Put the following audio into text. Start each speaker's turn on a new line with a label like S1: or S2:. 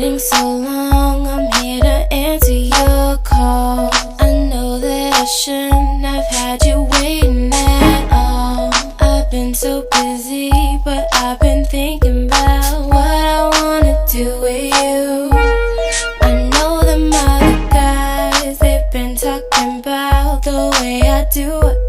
S1: waiting so long, I'm here to answer your call. I know that I shouldn't have had you waiting at all. I've been so busy, but I've been thinking about what I wanna do with you. I know them other guys, they've been talking about the way I do what